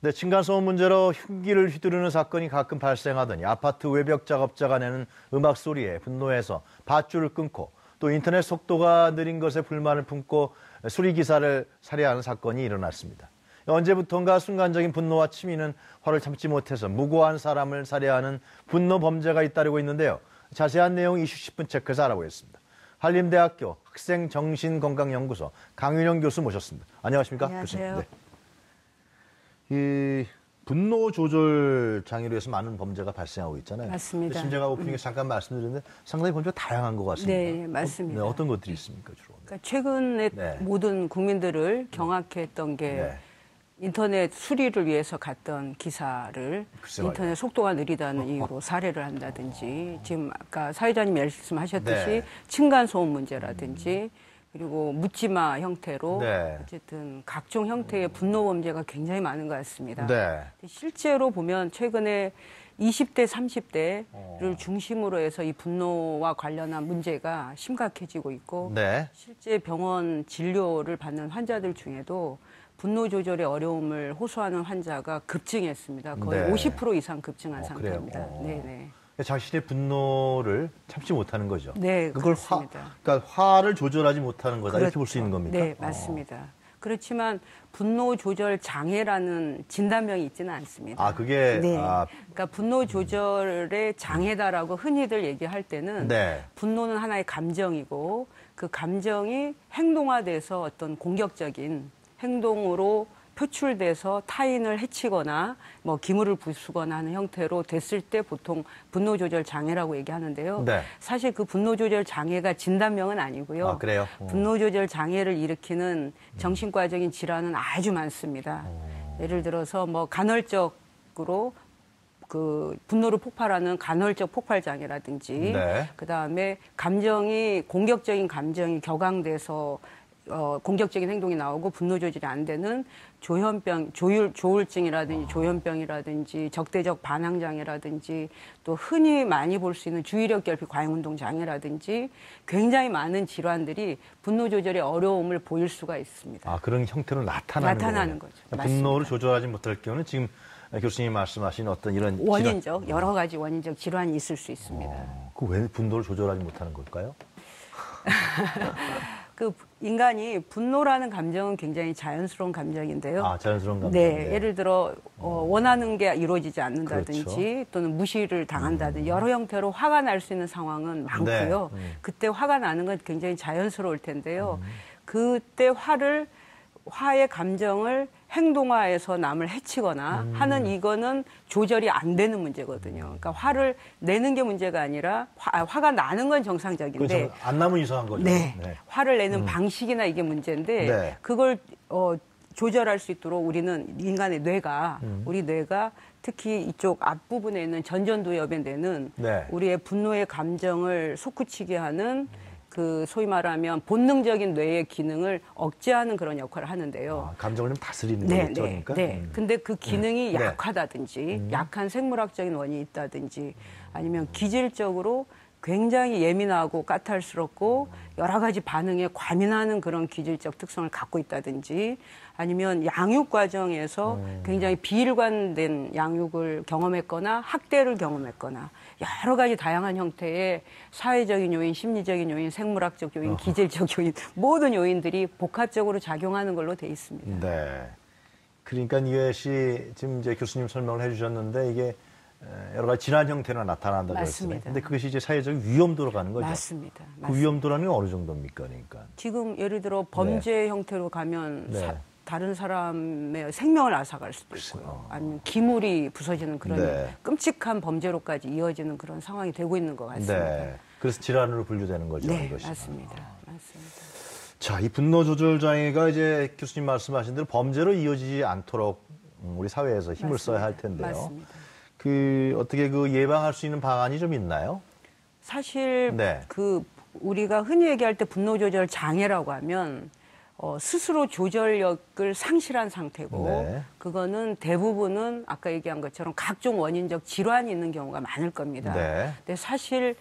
네, 층간소음 문제로 흉기를 휘두르는 사건이 가끔 발생하더니 아파트 외벽 작업자가 내는 음악 소리에 분노해서 밧줄을 끊고 또 인터넷 속도가 느린 것에 불만을 품고 수리기사를 살해하는 사건이 일어났습니다. 언제부턴가 순간적인 분노와 치미는 화를 참지 못해서 무고한 사람을 살해하는 분노 범죄가 잇따르고 있는데요. 자세한 내용 이슈 10분 체크에서 알아보겠습니다. 한림대학교 학생정신건강연구소 강윤영 교수 모셨습니다. 안녕하십니까? 안녕하세요. 교수님. 네. 이 분노 조절 장애로 해서 많은 범죄가 발생하고 있잖아요. 맞습니다. 지금 제가 오프닝에 잠깐 말씀드렸는데 상당히 범죄가 다양한 것 같습니다. 네, 맞습니다. 어떤 것들이 있습니까, 주로? 그러니까 최근에 네. 모든 국민들을 경악해 했던 게 네. 인터넷 수리를 위해서 갔던 기사를 글쎄 말이야. 인터넷 속도가 느리다는 이유로 살해를 한다든지 지금 아까 사회자님 말씀하셨듯이 네. 층간소음 문제라든지 그리고 묻지마 형태로 네. 어쨌든 각종 형태의 분노 범죄가 굉장히 많은 것 같습니다. 네. 실제로 보면 최근에 20대, 30대를 중심으로 해서 이 분노와 관련한 문제가 심각해지고 있고 네. 실제 병원 진료를 받는 환자들 중에도 분노 조절의 어려움을 호소하는 환자가 급증했습니다. 거의 네. 50% 이상 급증한 그래요? 상태입니다. 네네. 자신의 분노를 참지 못하는 거죠. 네, 그걸 그렇습니다. 그러니까 화를 조절하지 못하는 거다 이렇게 볼 수 있는 겁니까? 네, 맞습니다. 그렇지만 분노 조절 장애라는 진단명이 있지는 않습니다. 아, 그게 네. 그러니까 분노 조절의 장애다라고 흔히들 얘기할 때는 네. 분노는 하나의 감정이고 그 감정이 행동화돼서 어떤 공격적인 행동으로 표출돼서 타인을 해치거나 뭐 기물을 부수거나 하는 형태로 됐을 때 보통 분노 조절 장애라고 얘기하는데요. 네. 사실 그 분노 조절 장애가 진단명은 아니고요. 아, 그래요? 분노 조절 장애를 일으키는 정신과적인 질환은 아주 많습니다. 예를 들어서 뭐 간헐적으로 그 분노를 폭발하는 간헐적 폭발 장애라든지 네. 그다음에 감정이 공격적인 감정이 격앙돼서 공격적인 행동이 나오고 분노 조절이 안 되는 조현병, 조울증이라든지 조현병이라든지 적대적 반항 장애라든지 또 흔히 많이 볼 수 있는 주의력 결핍 과잉운동 장애라든지 굉장히 많은 질환들이 분노 조절의 어려움을 보일 수가 있습니다. 아, 그런 형태로 나타나는 거죠. 분노를 조절하지 못할 경우는 지금 교수님이 말씀하신 어떤 이런 원인적 여러 가지 원인적 질환이 있을 수 있습니다. 그 왜 분노를 조절하지 못하는 걸까요? 그 인간이 분노라는 감정은 굉장히 자연스러운 감정인데요. 아, 자연스러운 감정. 네, 예를 들어 원하는 게 이루어지지 않는다든지 그렇죠. 또는 무시를 당한다든지 여러 형태로 화가 날 수 있는 상황은 많고요. 네. 그때 화가 나는 건 굉장히 자연스러울 텐데요. 그때 화의 감정을 행동화해서 남을 해치거나 하는 이거는 조절이 안 되는 문제거든요. 그러니까 화를 내는 게 문제가 아니라 화가 나는 건 정상적인데 그렇죠. 안 나면 이상한 거죠. 네, 화를 내는 방식이나 이게 문제인데 네. 그걸 조절할 수 있도록 우리는 인간의 뇌가 우리 뇌가 특히 이쪽 앞부분에 있는 전전두엽에 내는 네. 우리의 분노의 감정을 솟구치게 하는 그 소위 말하면 본능적인 뇌의 기능을 억제하는 그런 역할을 하는데요. 아, 감정을 좀 다스리는 네, 거겠죠, 네, 그러니까. 네. 근데 그 기능이 네. 약하다든지 약한 생물학적인 원인이 있다든지 아니면 기질적으로 굉장히 예민하고 까탈스럽고 여러 가지 반응에 과민하는 그런 기질적 특성을 갖고 있다든지 아니면 양육 과정에서 굉장히 비일관된 양육을 경험했거나 학대를 경험했거나 여러 가지 다양한 형태의 사회적인 요인, 심리적인 요인, 생물학적 요인, 기질적 요인 모든 요인들이 복합적으로 작용하는 걸로 돼 있습니다. 네. 그러니까 이것이 지금 이제 교수님 설명을 해주셨는데 이게 여러 가지 질환 형태로 나타난다고 했어요. 그런데 그것이 이제 사회적 위험도로 가는 거죠. 맞습니다. 그 위험도라는 게 어느 정도입니까, 그러니까? 지금 예를 들어 범죄 형태로 가면 네. 다른 사람의 생명을 앗아갈 수도 있고요. 아니면 기물이 부서지는 그런 끔찍한 범죄로까지 이어지는 그런 상황이 되고 있는 것 같습니다. 네. 그래서 질환으로 분류되는 거죠, 네, 이것이. 맞습니다. 맞습니다. 자, 이 분노 조절 장애가 이제 교수님 말씀하신 대로 범죄로 이어지지 않도록 우리 사회에서 힘을 써야 할 텐데요. 맞습니다. 그 어떻게 그 예방할 수 있는 방안이 좀 있나요? 사실 네. 그 우리가 흔히 얘기할 때 분노 조절 장애라고 하면 스스로 조절력을 상실한 상태고 네. 그거는 대부분은 아까 얘기한 것처럼 각종 원인적 질환이 있는 경우가 많을 겁니다. 네. 근데 사실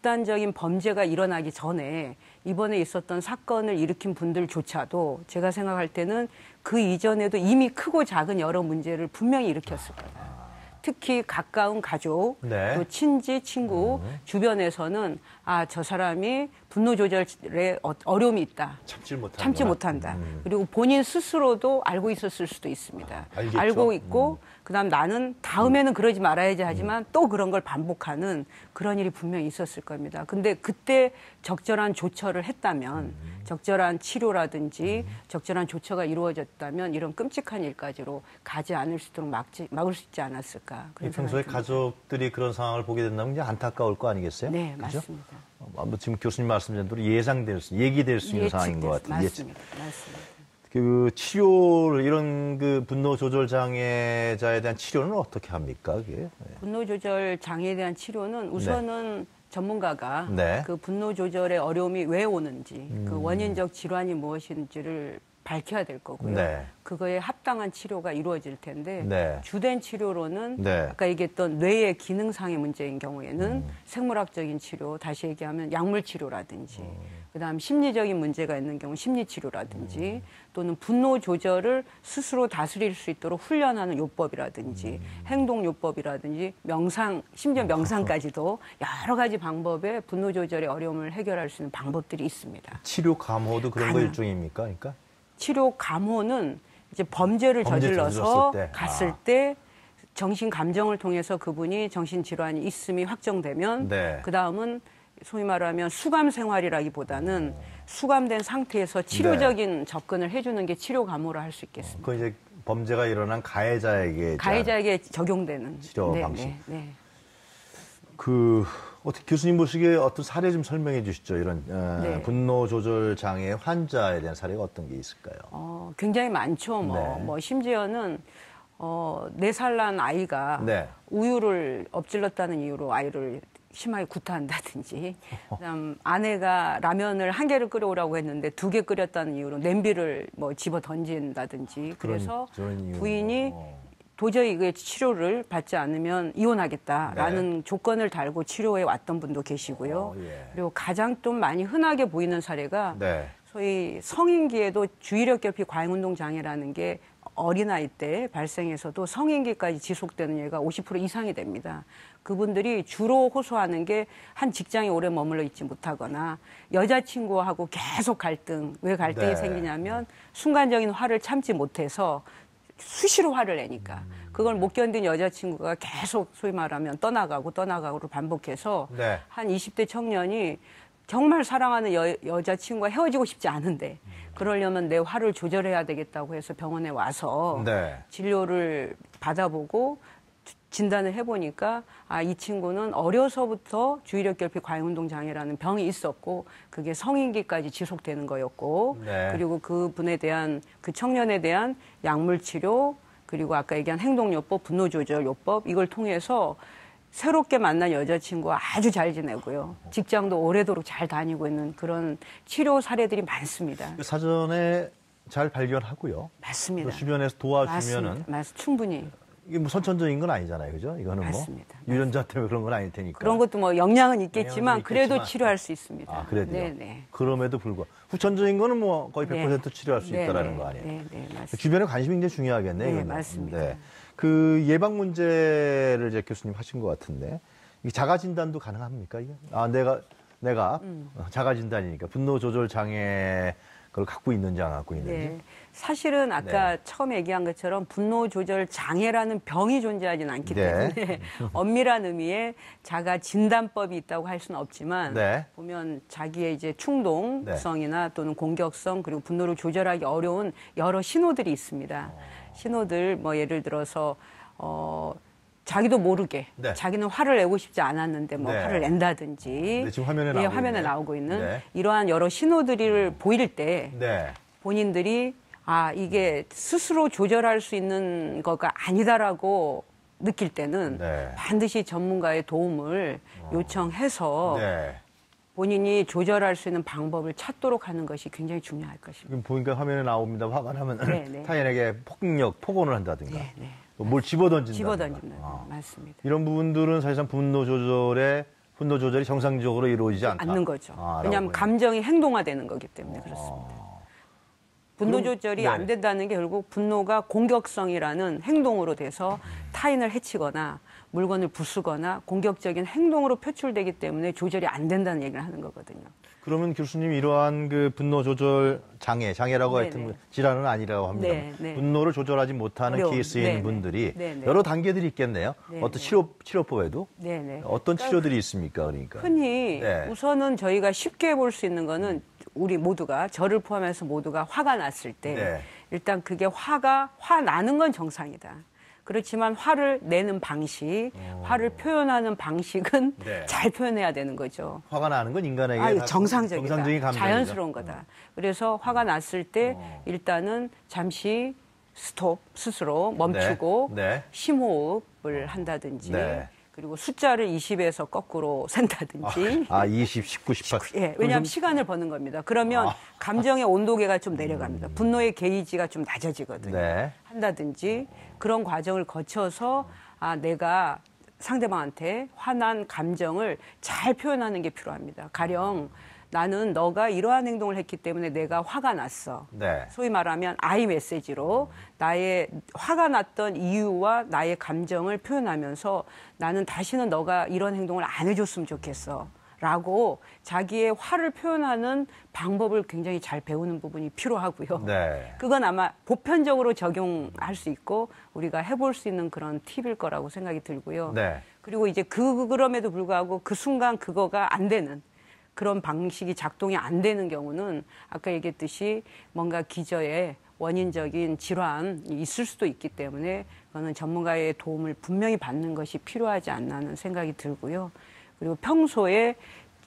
극단적인 범죄가 일어나기 전에 이번에 있었던 사건을 일으킨 분들조차도 제가 생각할 때는 그 이전에도 이미 크고 작은 여러 문제를 분명히 일으켰을 거다. 특히 가까운 가족, 네. 또 친지, 친구 주변에서는 아, 저 사람이 분노 조절에 어려움이 있다. 참지 못한다. 그리고 본인 스스로도 알고 있었을 수도 있습니다. 알겠죠? 알고 있고 그다음 나는 다음에는 그러지 말아야지 하지만 또 그런 걸 반복하는 그런 일이 분명히 있었을 겁니다. 근데 그때 적절한 조처를 했다면 적절한 치료라든지 적절한 조처가 이루어졌다면 이런 끔찍한 일까지로 가지 않을 수 있도록 막을 수 있지 않았을까. 그런 평소에 생각이 듭니다. 가족들이 그런 상황을 보게 된다면 이제 안타까울 거 아니겠어요? 네, 그죠? 맞습니다. 아무튼 지금 교수님 말씀하신 대로 얘기될 수 있는 상황인 것 같아요. 맞습니다. 맞습니다. 그 치료를 이런 그 분노 조절 장애자에 대한 치료는 어떻게 합니까? 그게? 네. 분노 조절 장애에 대한 치료는 우선은 전문가가 네. 그 분노 조절의 어려움이 왜 오는지 그 원인적 질환이 무엇인지를 밝혀야 될 거고요. 네. 그거에 합당한 치료가 이루어질 텐데 네. 주된 치료로는 네. 아까 얘기했던 뇌의 기능상의 문제인 경우에는 생물학적인 치료, 다시 얘기하면 약물 치료라든지 그다음 심리적인 문제가 있는 경우 심리 치료라든지 또는 분노 조절을 스스로 다스릴 수 있도록 훈련하는 요법이라든지 행동 요법이라든지 명상, 심지어 명상까지도 여러 가지 방법의 분노 조절의 어려움을 해결할 수 있는 방법들이 있습니다. 치료 감호도 그런 거 일종입니까? 그러니까? 치료 감호는 이제 범죄를 저질러서 갔을 때 정신 감정을 통해서 그분이 정신 질환이 있음이 확정되면 네. 그 다음은 소위 말하면 수감 생활이라기보다는 수감된 상태에서 치료적인 접근을 해주는 게 치료 감호라 할 수 있겠습니다. 그 이제 범죄가 일어난 가해자에게 적용되는 치료 방식. 네. 그 어떻게 교수님 보시기에 어떤 사례 좀 설명해 주시죠. 이런 네. 분노 조절 장애 환자에 대한 사례가 어떤 게 있을까요? 굉장히 많죠. 네. 심지어는 4살 난 아이가 네. 우유를 엎질렀다는 이유로 아이를 심하게 구타한다든지, 그다음 아내가 라면을 1개를 끓여오라고 했는데 2개 끓였다는 이유로 냄비를 집어 던진다든지, 그래서 부인이 도저히 그 치료를 받지 않으면 이혼하겠다라는 네. 조건을 달고 치료해 왔던 분도 계시고요. 예. 그리고 가장 좀 많이 흔하게 보이는 사례가 네. 소위 성인기에도 주의력 결핍 과잉운동 장애라는 게 어린아이 때 발생해서도 성인기까지 지속되는 예가 50% 이상이 됩니다. 그분들이 주로 호소하는 게 한 직장에 오래 머물러 있지 못하거나 여자친구하고 계속 갈등, 왜 갈등이 네. 생기냐면 순간적인 화를 참지 못해서 수시로 화를 내니까 그걸 못 견딘 여자친구가 계속 소위 말하면 떠나가고를 반복해서 네. 한 20대 청년이 정말 사랑하는 여자친구와 헤어지고 싶지 않은데 그러려면 내 화를 조절해야 되겠다고 해서 병원에 와서 네. 진료를 받아보고 진단을 해보니까 이 친구는 어려서부터 주의력 결핍 과잉운동 장애라는 병이 있었고 그게 성인기까지 지속되는 거였고 네. 그리고 그 청년에 대한 약물 치료 그리고 아까 얘기한 행동요법, 분노조절요법 이걸 통해서 새롭게 만난 여자친구와 아주 잘 지내고요. 직장도 오래도록 잘 다니고 있는 그런 치료 사례들이 많습니다. 사전에 잘 발견하고요. 맞습니다. 주변에서 도와주면은 맞습니다. 충분히. 이게 뭐 선천적인 건 아니잖아요, 그죠? 이거는 맞습니다. 뭐 유전자 때문에 그런 건 아닐 테니까. 그런 것도 영향은 있겠지만 그래도 치료할 수 있습니다. 아, 그래도요? 네네. 그럼에도 불구하고 후천적인 거는 뭐 거의 100% 치료할 수 있다라는 거 아니에요? 네, 맞습니다. 주변에 관심이 굉장히 중요하겠네요. 네, 이거는. 맞습니다. 네. 그 예방 문제를 이제 교수님 하신 것 같은데 이 자가 진단도 가능합니까? 이게? 내가 자가 진단이니까 분노 조절 장애 그걸 갖고 있는지 안 갖고 있는지. 네. 사실은 아까 처음에 얘기한 것처럼 분노 조절 장애라는 병이 존재하지는 않기 때문에 엄밀한 의미의 자가 진단법이 있다고 할 수는 없지만 보면 자기의 이제 충동성이나 또는 공격성 그리고 분노를 조절하기 어려운 여러 신호들이 있습니다. 신호들 예를 들어서 자기도 모르게 자기는 화를 내고 싶지 않았는데 화를 낸다든지 지금 화면에 나오고 있는 이러한 여러 신호들을 보일 때 본인들이 이게 스스로 조절할 수 있는 거가 아니다라고 느낄 때는 반드시 전문가의 도움을 요청해서 본인이 조절할 수 있는 방법을 찾도록 하는 것이 굉장히 중요할 것입니다. 지금 보니까 화면에 나옵니다. 화가 나면 타인에게 폭언을 한다든가 뭘 집어던진다. 맞습니다. 이런 부분들은 사실상 분노 조절의 분노 조절이 정상적으로 이루어지지 않다. 않는 거죠. 아, 왜냐하면 감정이 행동화되는 거기 때문에 그렇습니다. 분노 조절이 네. 안 된다는 게 결국 분노가 공격성이라는 행동으로 돼서 타인을 해치거나 물건을 부수거나 공격적인 행동으로 표출되기 때문에 조절이 안 된다는 얘기를 하는 거거든요. 그러면 교수님 이러한 그 분노 조절 장애라고 네네. 하여튼 질환은 아니라고 합니다. 네. 분노를 조절하지 못하는 어려운, 케이스인 네네. 분들이 네네. 여러 단계들이 있겠네요. 네네. 어떤 치료법에도 네네. 어떤 치료들이 있습니까? 그러니까 흔히 네. 우선은 저희가 쉽게 볼 수 있는 거는 우리 모두가 저를 포함해서 모두가 화가 났을 때 네. 일단 그게 화 나는 건 정상이다. 그렇지만 화를 내는 방식, 화를 표현하는 방식은 네. 잘 표현해야 되는 거죠. 화가 나는 건 인간에게 다 정상적인 감정이죠. 자연스러운 거다. 그래서 화가 났을 때 일단은 잠시 스톱 스스로 멈추고 네. 심호흡을 한다든지 네. 그리고 숫자를 20에서 거꾸로 센다든지 20, 19, 18. 예, 왜냐하면 시간을 버는 겁니다. 그러면 감정의 온도계가 좀 내려갑니다. 분노의 게이지가 좀 낮아지거든요. 네. 한다든지 그런 과정을 거쳐서 내가 상대방한테 화난 감정을 잘 표현하는 게 필요합니다. 가령 나는 너가 이러한 행동을 했기 때문에 내가 화가 났어. 네. 소위 말하면 I 메시지로 나의 화가 났던 이유와 나의 감정을 표현하면서 나는 다시는 너가 이런 행동을 안 해줬으면 좋겠어. 라고 자기의 화를 표현하는 방법을 굉장히 잘 배우는 부분이 필요하고요. 네. 그건 아마 보편적으로 적용할 수 있고 우리가 해볼 수 있는 그런 팁일 거라고 생각이 들고요. 네. 그리고 이제 그럼에도 불구하고 그 순간 그거가 안 되는 그런 방식이 작동이 안 되는 경우는 아까 얘기했듯이 뭔가 기저에 원인적인 질환이 있을 수도 있기 때문에 그거는 전문가의 도움을 분명히 받는 것이 필요하지 않나 하는 생각이 들고요. 그리고 평소에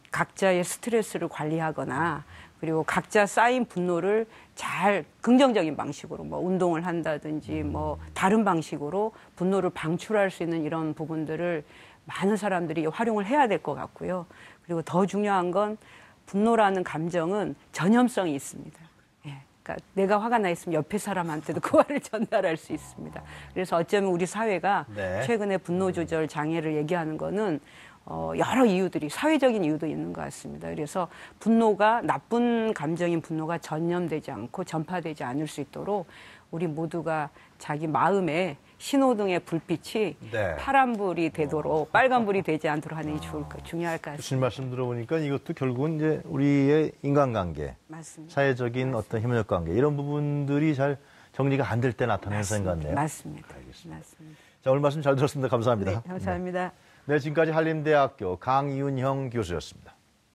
각자의 스트레스를 관리하거나 그리고 각자 쌓인 분노를 잘 긍정적인 방식으로 뭐 운동을 한다든지 뭐 다른 방식으로 분노를 방출할 수 있는 이런 부분들을 많은 사람들이 활용을 해야 될 것 같고요. 그리고 더 중요한 건 분노라는 감정은 전염성이 있습니다. 예, 그러니까 내가 화가 나 있으면 옆에 사람한테도 그 화를 전달할 수 있습니다. 그래서 어쩌면 우리 사회가 네. 최근에 분노 조절 장애를 얘기하는 거는 여러 이유들이 사회적인 이유도 있는 것 같습니다. 그래서 분노가 나쁜 감정인 분노가 전염되지 않고 전파되지 않을 수 있도록 우리 모두가 자기 마음에 신호등의 불빛이 네. 파란불이 되도록 빨간불이 되지 않도록 하는 게 중요할 것 같습니다. 교수님 말씀 들어보니까 이것도 결국은 이제 우리의 인간관계, 맞습니다. 사회적인 어떤 협력 관계 이런 부분들이 잘 정리가 안 될 때 나타나는 현상 같네요. 맞습니다. 알겠습니다. 맞습니다. 자, 오늘 말씀 잘 들었습니다. 감사합니다. 네, 감사합니다. 네, 지금까지 한림대학교 강윤형 교수였습니다.